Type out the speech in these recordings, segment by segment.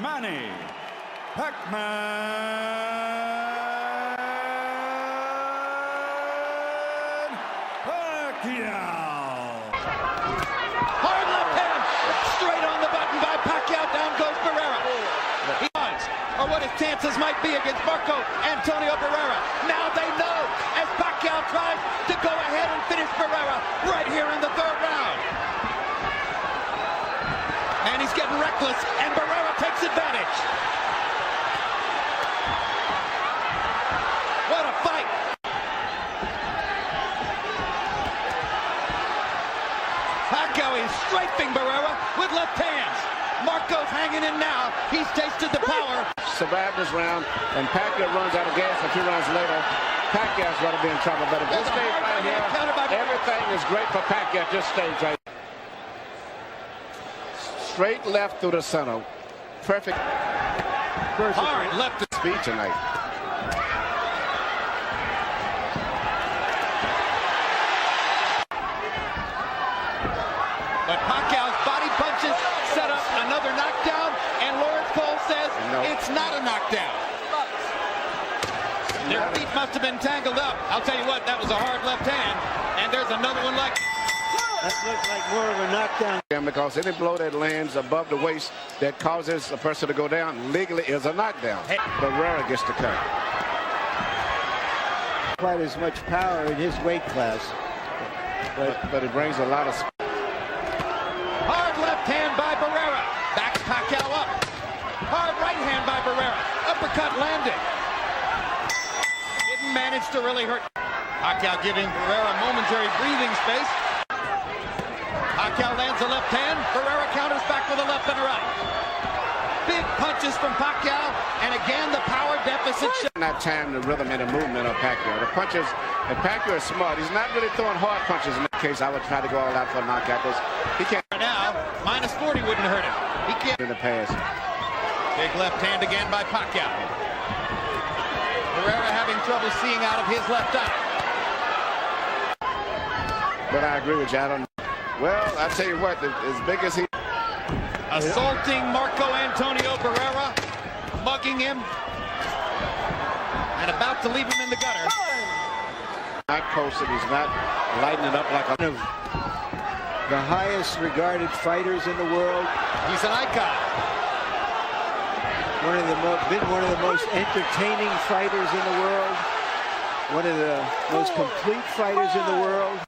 Manny Pacquiao. Hard left hand, straight on the button by Pacquiao. Down goes Barrera. He wants, or what his chances might be against Marco Antonio Barrera. Now they know as Pacquiao tries to go ahead and finish Barrera right here in the third round. And he's getting reckless, and Barrera takes advantage. What a fight! Pacquiao is strafing Barrera with left hands. Marco's hanging in now. He's tasted the power. Survived this round, and Pacquiao runs out of gas a few rounds later. Pacquiao's going to be in trouble, but if this stays right here, everything is great for Pacquiao. Just stays right. Straight left through the center. Perfect. Hard left to speed tonight. But Pacquiao's body punches set up another knockdown, and Lawrence Cole says it's not a knockdown. Their feet must have been tangled up. I'll tell you what, that was a hard left hand, and there's another one like... That looks like more of a knockdown. Because any blow that lands above the waist that causes a person to go down legally is a knockdown. Hey. Barrera gets the cut. Quite as much power in his weight class. But it brings a lot of... Hard left hand by Barrera. Backs Pacquiao up. Hard right hand by Barrera. Uppercut landed. Didn't manage to really hurt. Pacquiao giving Barrera momentary breathing space. Pacquiao lands a left hand. Barrera counters back with a left and a right. Big punches from Pacquiao, and again the power deficit. Not time the rhythm and the movement of Pacquiao. The punches, and Pacquiao is smart. He's not really throwing hard punches in that case. I would try to go all out for a knockout because he can't. Now, -40 wouldn't hurt him. He can't. In the past. Big left hand again by Pacquiao. Barrera having trouble seeing out of his left eye. But I agree with you. I don't. Well, I tell you what, as big as he... Assaulting Marco Antonio Barrera, mugging him, and about to leave him in the gutter. Not posted, he's not lighting it up like a... The highest regarded fighters in the world. He's an icon. Been one of the most entertaining fighters in the world. One of the most complete fighters in the world.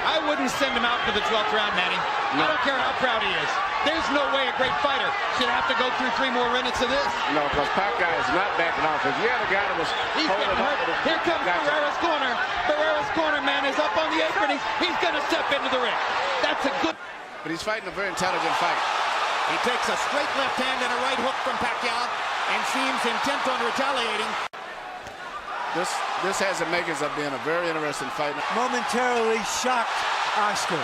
I wouldn't send him out for the 12th round, Manny. No. I don't care how proud he is. There's no way a great fighter should have to go through 3 more minutes of this. No, because Pacquiao is not backing off. If you had a guy that was He's getting hurt. Here comes Barrera's corner. Barrera's corner man is up on the apron. He's going to step into the ring. That's a good... But he's fighting a very intelligent fight. He takes a straight left hand and a right hook from Pacquiao and seems intent on retaliating. This has the makings of being a very interesting fight. Momentarily shocked Oscar.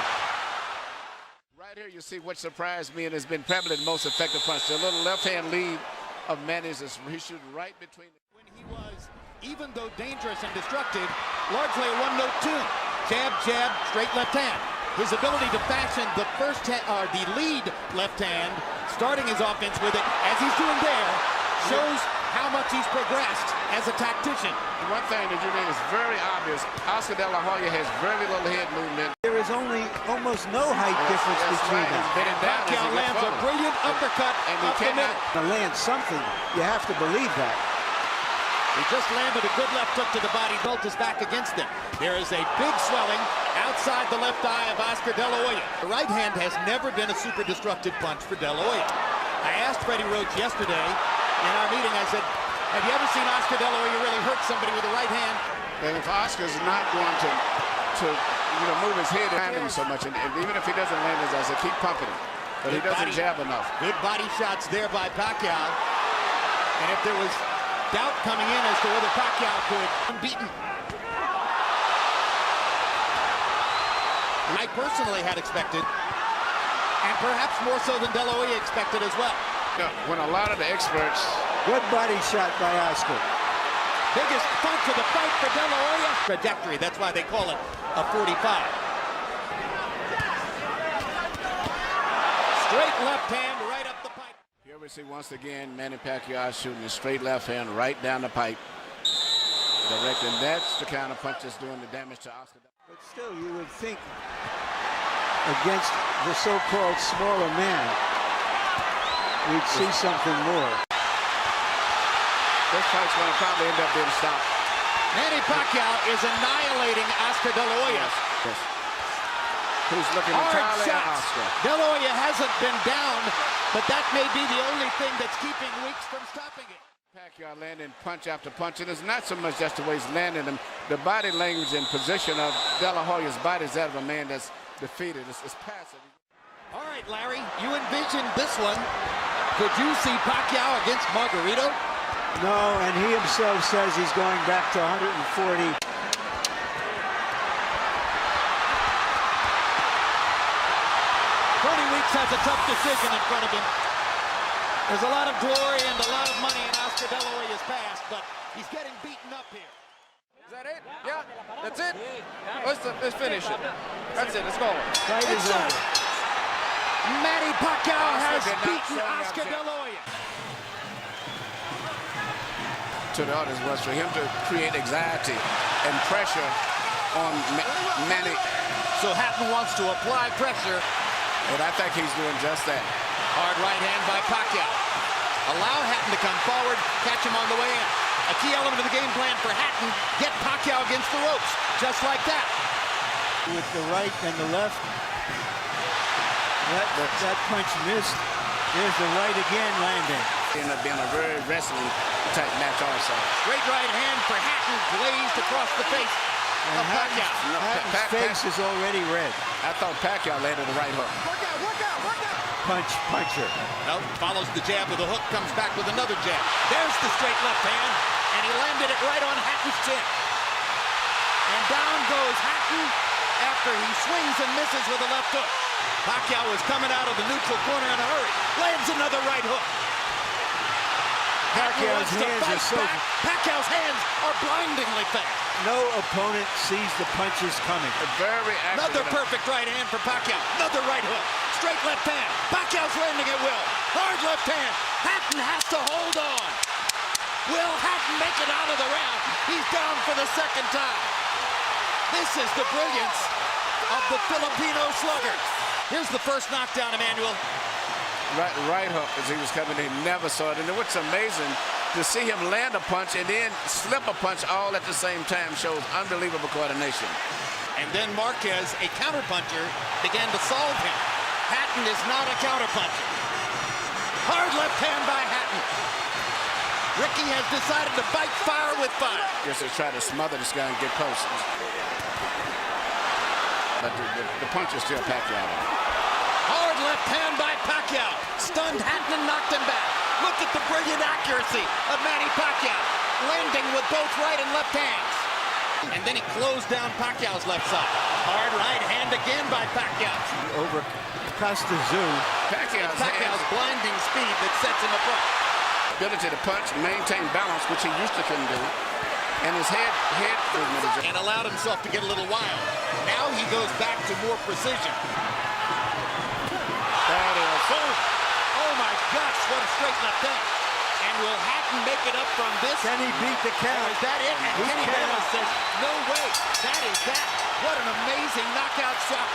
Right here you see what surprised me and has been probably the most effective punch. The little left-hand lead of Manny's is he shoots right between. When he was, even though dangerous and destructive, largely a one-note tune. Jab, jab, straight left hand. His ability to fashion the the lead left hand, starting his offense with it, as he's doing there, shows how much he's progressed as a tactician. One thing that you think is very obvious, Oscar De La Hoya has very little head movement. There is almost no height difference between them. Pacquiao lands a brilliant uppercut and he cannot land something. You have to believe that. He just landed a good left hook to the body. Belt is back against him. There is a big swelling outside the left eye of Oscar De La Hoya. The right hand has never been a super destructive punch for De La Hoya. I asked Freddie Roach yesterday in our meeting, I said, have you ever seen Oscar De La Hoya really hurt somebody with the right hand? And if Oscar's not going to move his head behind him so much, and even if he doesn't land, as I said, keep pumping him. But he doesn't jab enough. Good body shots there by Pacquiao. And if there was doubt coming in as to whether Pacquiao could unbeaten. I personally had expected, and perhaps more so than De La Hoya expected as well. Yeah, when a lot of the experts... Good body shot by Oscar. Biggest punch of the fight for De La Hoya. Trajectory, that's why they call it a 45. Straight left hand right up. we see once again Manny Pacquiao shooting a straight left hand right down the pipe. Direct, and that's the kind of punch that's doing the damage to Oscar. But still, you would think against the so-called smaller man, we'd see something more. This fight's going to probably end up being stopped. Manny Pacquiao is annihilating Oscar De La Hoya. Yes. Who's looking entirely at Oscar. De La Hoya hasn't been down, but that may be the only thing that's keeping Weeks from stopping it. Pacquiao landing punch after punch, and it's not so much just the way he's landing them. The body language and position of De La Hoya's body is that of a man that's defeated. It's passive. All right, Larry, you envisioned this one. Could you see Pacquiao against Margarito? No, and he himself says he's going back to 140. Tony Weeks has a tough decision in front of him. There's a lot of glory and a lot of money in Oscar De La Hoya's past, but he's getting beaten up here. Is that it? Yeah, that's it. Let's finish it. That's it. Let's go. Fight is over. Manny Pacquiao has beaten Oscar De La Hoya. To the audience was for him to create anxiety and pressure on Manny. So Hatton wants to apply pressure. And I think he's doing just that. Hard right hand by Pacquiao. Allow Hatton to come forward, catch him on the way in. A key element of the game plan for Hatton, get Pacquiao against the ropes, just like that. With the right and the left. That punch missed. There's the right again landing. Ended up being a very wrestling type match also. Great right hand for Hatton, glazed across the face of Pacquiao. Hatton's face is already red. I thought Pacquiao landed the right hook. Puncher. No, follows the jab with a hook, comes back with another jab. There's the straight left hand, and he landed it right on Hatton's chin. And down goes Hatton after he swings and misses with a left hook. Pacquiao was coming out of the neutral corner in a hurry. Lands another right hook. Pacquiao's hands are so... Pacquiao's hands are blindingly fast. No opponent sees the punches coming. Very accurate. Another perfect right hand for Pacquiao. Another right hook. Straight left hand. Pacquiao's landing at will. Hard left hand. Hatton has to hold on. Will Hatton make it out of the round? He's down for the second time. This is the brilliance of the Filipino slugger. Here's the first knockdown, Emmanuel. Right hook as he was coming in, never saw it. And what's amazing, to see him land a punch and then slip a punch all at the same time shows unbelievable coordination. And then Marquez, a counterpuncher, began to solve him. Hatton is not a counterpuncher. Hard left hand by Hatton. Ricky has decided to fight fire with fire. Just to try to smother this guy and get close. But the punch is still Pacquiao. Hard left hand by Pacquiao. Stunned Hatton and knocked him back. Look at the brilliant accuracy of Manny Pacquiao. Landing with both right and left hands. And then he closed down Pacquiao's left side. Hard right hand again by Pacquiao. Over Costa Zoo. Pacquiao's blinding speed that sets him apart. Ability to punch, maintain balance, which he used to couldn't do. And his head movement. And allowed himself to get a little wild. Now he goes back to more precision. That is. Oh my gosh, what a straight left hand. And will Hatton make it up from this? Can he beat the count? Is that it? And Kenny Bella says, no way. That is that. What an amazing knockout shot.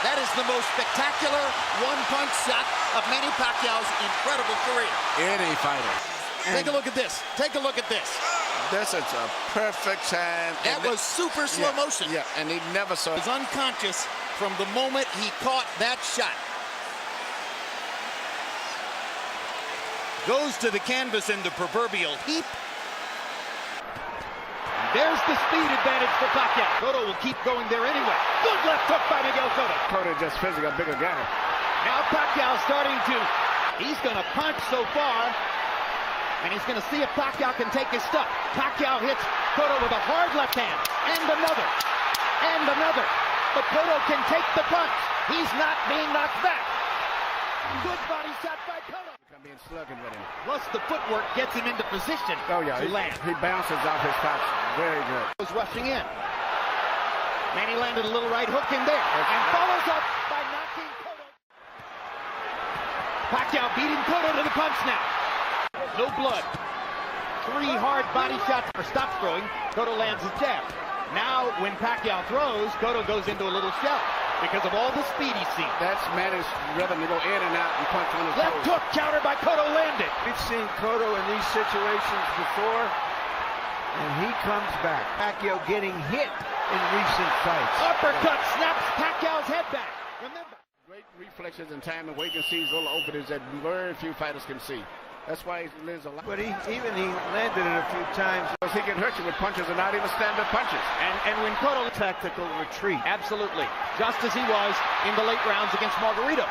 That is the most spectacular one-punch shot of Manny Pacquiao's incredible career. Any fighter. Take a look at this. Take a look at this. This is a perfect time. That was super slow motion. Yeah, and he never saw it. He was unconscious from the moment he caught that shot. Goes to the canvas in the proverbial heap. There's the speed advantage for Pacquiao. Cotto will keep going there anyway. Good left hook by Miguel Cotto. Cotto just physically a bigger guy. Now Pacquiao starting to, he's going to punch so far. And he's going to see if Pacquiao can take his stuff. Pacquiao hits Cotto with a hard left hand. And another. And another. But Cotto can take the punch. He's not being knocked back. Good body shot by Cotto. Being slugging with him. Plus the footwork gets him into position to land. He bounces off his pouch. Very good. Was rushing in. Manny landed a little right hook in there. And follows up by knocking Cotto. Pacquiao beating Cotto to the punch now. No blood. 3 hard body shots or stops throwing. Cotto lands his jab. Now, when Pacquiao throws, Cotto goes into a little shell because of all the speed he's seen. That's Manny's rhythm to go in and out and punch on his Left toes. hook counter by Cotto landed. We've seen Cotto in these situations before, and he comes back. Pacquiao getting hit in recent fights. Uppercut snaps Pacquiao's head back. Remember. Great reflexes and timing where he can see his little openings that very few fighters can see. That's why he lives a lot. But he landed it a few times. He can hurt you with punches and not even stand-up punches. And when Cotto Tactical retreat. absolutely, just as he was in the late rounds against Margarito.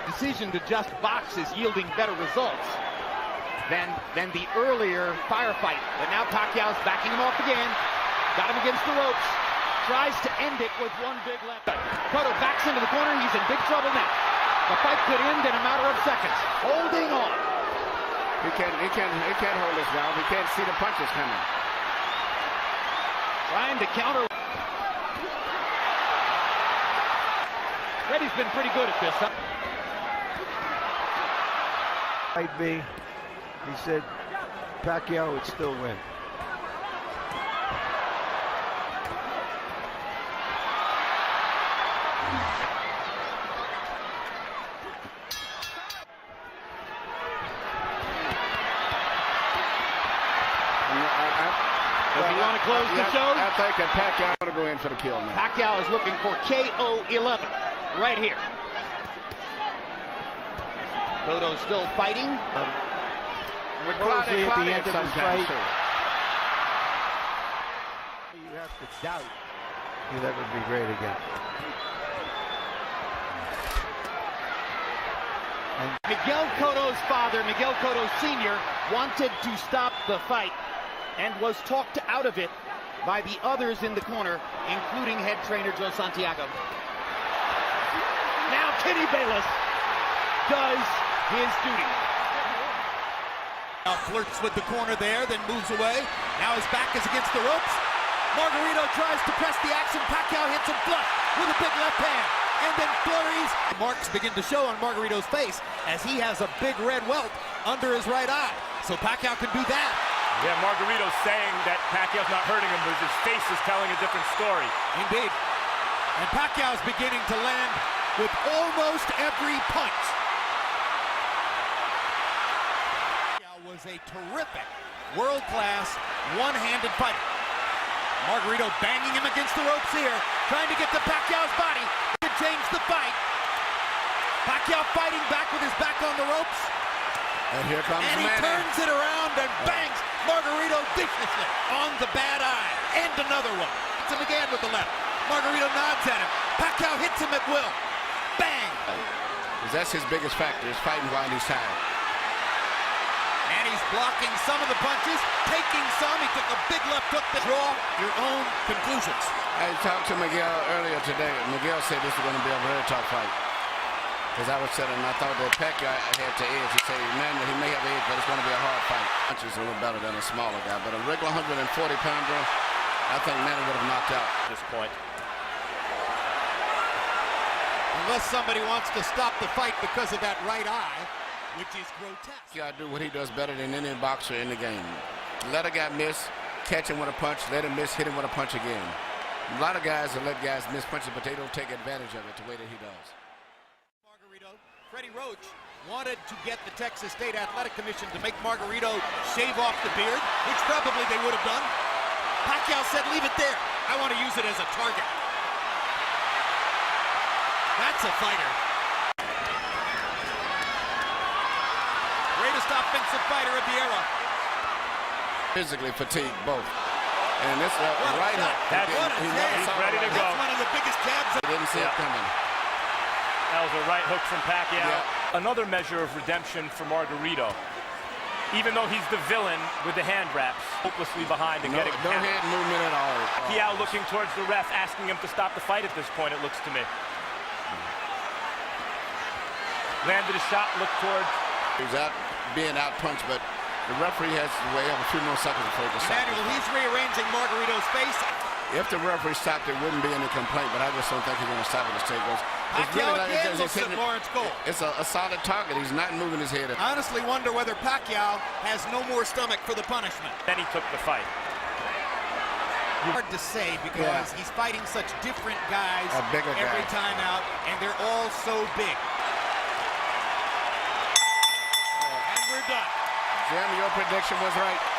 Decision to just box is yielding better results than the earlier firefight. But now Pacquiao's backing him off again. Got him against the ropes. Tries to end it with one big left. Cotto backs into the corner. He's in big trouble now. The fight could end in a matter of seconds. Holding on. He can't hold this round. He can't see the punches coming. Trying to counter. Reddy's been pretty good at this, huh? Might be. He said Pacquiao would still win. Does he want to close the show? I think that Pacquiao ought to go in for the kill now. Pacquiao is looking for KO 11 right here. Cotto's still fighting. Closely at the end of the sometimes, fight. too. You have to doubt he'll ever be great again. Miguel Cotto's father, Miguel Cotto Sr., wanted to stop the fight and was talked out of it by the others in the corner, including head trainer Joe Santiago. Now Kenny Bayless does his duty. Now flirts with the corner there, then moves away. Now his back is against the ropes. Margarito tries to press the action. Pacquiao hits him flush with a big left hand. And then flurries. Marks begin to show on Margarito's face as he has a big red welt under his right eye. So Pacquiao can do that. Yeah, Margarito's saying that Pacquiao's not hurting him, but his face is telling a different story. Indeed. And Pacquiao's beginning to land with almost every punch. Pacquiao was a terrific, world-class, one-handed fighter. Margarito banging him against the ropes here, trying to get to Pacquiao's body to change the fight. Pacquiao fighting back with his back on the ropes. And here comes And he Manny. turns it around and bangs Margarito viciously on the bad eye. And another one. Hits him again with the left. Margarito nods at him. Pacquiao hits him at will. Bang! Because that's his biggest factor, is fighting while he's tired. And he's blocking some of the punches, taking some. He took a big left hook to draw your own conclusions. I talked to Miguel earlier today. Miguel said this is going to be a very tough fight. As I was telling him, I thought that Pacquiao had to edge. He said, man, he may have edge, but it's going to be a hard fight. Punch is a little better than a smaller guy, but a regular 140-pounder, I think Manny would have knocked out At this point. Unless somebody wants to stop the fight because of that right eye, which is grotesque. Pacquiao do what he does better than any boxer in the game. Let a guy miss, catch him with a punch, let him miss, hit him with a punch again. A lot of guys will let guys miss punches, but they don't take advantage of it the way that he does. Freddie Roach wanted to get the Texas State Athletic Commission to make Margarito shave off the beard, which probably they would have done. Pacquiao said, leave it there. I want to use it as a target. That's a fighter. Greatest offensive fighter of the era. Physically fatigued, both. And this right hook. He's ready to go. That's one of the biggest jabs. He didn't see it coming. That was a right hook from Pacquiao. Yeah. Another measure of redemption for Margarito. Even though he's the villain with the hand wraps, hopelessly behind and getting no head movement at all. Pacquiao looking towards the ref, asking him to stop the fight at this point, it looks to me. Landed a shot, looked towards. He's being out-punched, but the referee has to wait a few more seconds before he can stop. Manuel, he's rearranging Margarito's face. If the referee stopped, there wouldn't be any complaint, but I just don't think he's going to stop it. The state goes. Pacquiao again looks at Lawrence goal. It's a solid target. He's not moving his head. I honestly wonder whether Pacquiao has no more stomach for the punishment. Then he took the fight. Hard to say because he's fighting such different guys every time out, and they're all so big. And we're done. Jim, your prediction was right.